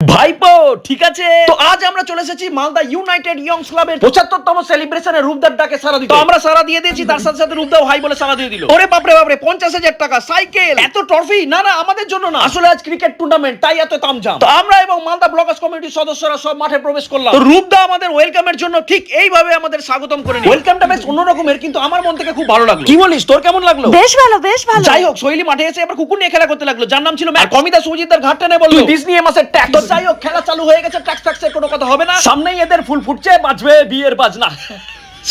ভাইপো ঠিক আছে। তো আজ আমরা চলে এসেছি মালদা ইউনাইটেড ইয়ংস ক্লাবের 75তম সেলিব্রেশনে রূপদার ডাকে সারা দিতে। তো আমরা সারা দিয়ে দিয়েছি, তার সাথে সাথে রূপদাও হাই বলে সারা দিয়ে দিল। ওরে বাপরে বাপরে, 50,000 টাকা, সাইকেল, এত ট্রফি! না না, আমাদের জন্য না, আসলে আজ ক্রিকেট টুর্নামেন্ট, তাই এত তামঝাম। তো আমরা এবং মালদা ব্লগার্স কমিটির সদস্যরা সব মাঠে প্রবেশ করলাম। তো রূপদা আমাদের ওয়েলকামের জন্য ঠিক এইভাবে আমাদের স্বাগতম করে নিল। ওয়েলকামটা বেশ অন্যরকমের, কিন্তু আমার মন থেকে খুব ভালো লাগলো। কি বলিস, তোর কেমন লাগলো? বেশ ভালো, বেশ ভালো। যাই হোক, শৈলী মাঠে এসে এবার কুকুর নিয়ে খেলা করতে লাগলো, যার নাম ছিল ম্যাক। কমিতা সুজিতদার ঘাট টেনে বলল, ডিজনি মাসের ট্যাক্স। তো যাই হোক, খেলা চালু হয়ে গেছে, ট্যাক্স ট্যাক্সের কোনো কথা হবে না। সামনেই এদের ফুল ফুটছে, বাজবে বিয়ের বাজনা।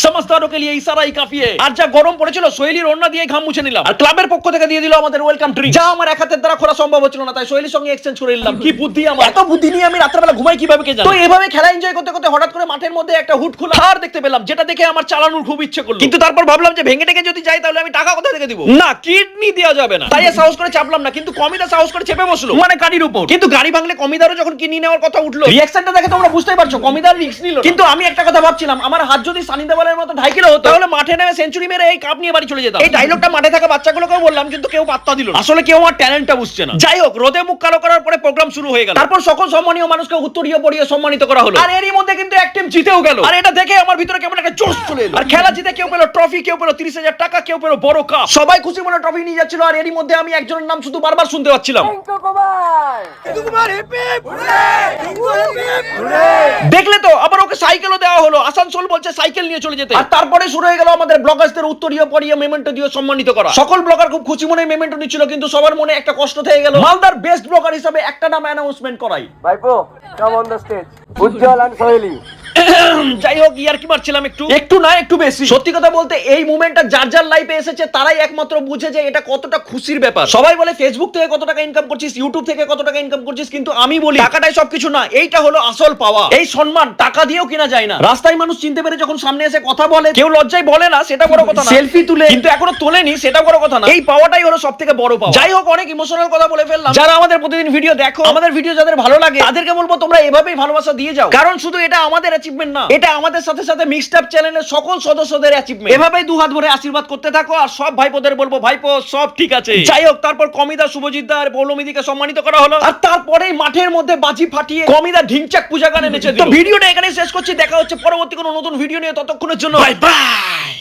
সমস্তারও কে লিয়ে ইশারাই কাফি है। আর যা গরম পড়েছিল, সোহেলির ওড়না দিয়ে ঘাম মুছে নিলাম। আর ক্লাবের পক্ষ থেকে দিয়ে দিল আমাদের ওয়েলকাম ড্রিঙ্ক, যা আমার এক হাতের দ্বারা খোলা সম্ভব হচ্ছিল না, তাই সোহেলির সঙ্গে এক্সচেঞ্জ করে নিলাম। কি বুদ্ধি আমার! এত বুদ্ধি নিয়ে আমি রাতের বেলা ঘুমাই কিভাবে কে জানে। তো এভাবে খেলা এনজয় করতে করতে হঠাৎ করে মাঠের মধ্যে একটা হুট খোলা হার দেখতে পেলাম, যেটা দেখে আমার চালানোর খুব ইচ্ছে করলো। কিন্তু তারপর ভাবলাম যে ভেঙে টেকে যদি যাই তাহলে আমি টাকা কোথা থেকে দিব? না, কিডনি দেওয়া যাবে না। তাই সাহস করে চাপলাম না, কিন্তু কমিদা সাহস করে চেপে বসলো, মানে গাড়ির উপর। কিন্তু গাড়ি ভাঙলে কমিদারও যখন কিডনি নেওয়ার কথা উঠলো, রিঅ্যাকশনটা দেখে তোমরা বুঝতেই পারছো কমিদার রিস্ক নিল। কিন্তু আমি একটা কথা ভাবছিলাম, আমার হাত যদি সানি দেওয়ালের মতো ঢাইকিলো হতো, তাহলে মাঠে নেমে সেঞ্চুরি মেরে এই কাপ নিয়ে বাড়ি চলে যেতাম। এই ডায়লগটা মাঠে থাকা বাচ্চাগুলোকেও বললাম, কিন্তু কেউ পাত্তা দিল না। আসলে কেউ আমার ট্যালেন্টটা বুঝছে না। যাই হোক, রোদে মুখ কালো করার পরে প্রোগ্রাম শুরু হয়ে গেল। তারপর সকল সম্মানীয় মানুষকে উত্তরীয় পরিয়ে সম্মানিত করা হলো। আর এরই মধ্যে কিন্তু এক টিম জিতেও গেল। আর এটা দেখে আমার ভিতরে কেমন একটা জোশ চলে এলো। আর খেলা জিতে কেউ পেল ট্রফি, কেউ পেল 30,000 টাকা, কেউ পেল বড় কাপ। সবাই খুশি মনে ট্রফি নিয়ে যাচ্ছিল। আর এরই মধ্যে আমি একজনের নাম শুধু বারবার শুনতে পাচ্ছিলাম, দেখলে তো? আবার ওকে সাইকেলও দেওয়া হলো। আসানসোল বলছে সাইকেল নিয়ে চলে যেতে। আর তারপরে শুরু হয়ে গেল আমাদের ব্লগার্সদের উত্তরীয় পরিয়ে মেমেন্টো দিয়ে সম্মানিত করা। সকল ব্লগার খুব খুশি মনে মেমেন্টো নিচ্ছিল, কিন্তু সবার মনে একটা কষ্ট থেকে গেল, মালদার বেস্ট ব্লগার হিসেবে একটা নাম অ্যানাউন্সমেন্ট করাই। ভাইপো, come on the stage. Ujjwal and Soheli. যাই হোক, ইয়ার কি মারছিলাম একটু না একটু বেশি। সত্যি কথা বলতে এই মুভমেন্টটা যার যার লাইফে এসেছে তারাই একমাত্র বুঝে যে এটা কতটা খুশির ব্যাপার। সবাই বলে ফেসবুক থেকে কত টাকা ইনকাম করছিস, ইউটিউব থেকে কত টাকা ইনকাম করছিস, কিন্তু আমি বলি টাকাটাই সবকিছু না। এইটা হলো আসল পাওয়া। এই সম্মান টাকা দিয়েও কিনা যায় না। রাস্তায় মানুষ চিনতে পেরে যখন সামনে এসে কথা বলে, কেউ লজ্জায় বলে না, সেটা বড় কথা না। সেলফি তুলে কিন্তু এখনো তোলেনি, সেটা বড় কথা না। এই পাওয়াটাই হলো সবথেকে বড় পাওয়া। যাই হোক, অনেক ইমোশনাল কথা বলে ফেললাম। যারা আমাদের প্রতিদিন ভিডিও দেখো, আমাদের ভিডিও যাদের ভালো লাগে, তাদেরকে বলবো তোমরা এভাবেই ভালোবাসা দিয়ে যাও। কারণ শুধু এটা আমাদের অ্যাচিভমেন্ট না, এটা আমাদের সাথে সাথে মিক্সড আপ চ্যানেলের সকল সদস্যদের অ্যাচিভমেন্ট। এভাবেই দুহাত ভরে আশীর্বাদ করতে থাকো। আর সব ভাইপোদের বলবো, ভাইপো সব ঠিক আছে। যাই হোক, তারপর কমিদা শুভজিৎদা আর পৌলমিদিকে সম্মানিত করা হলো। আর তারপরেই মাঠের মধ্যে বাজি ফাটিয়ে কমিদা ঢিংচাক পূজা গানে নেচে দিল। তো ভিডিওটা এখানে শেষ করছি। দেখা হচ্ছে পরবর্তী কোনো নতুন ভিডিও নিয়ে। ততক্ষণের জন্য বাই বাই।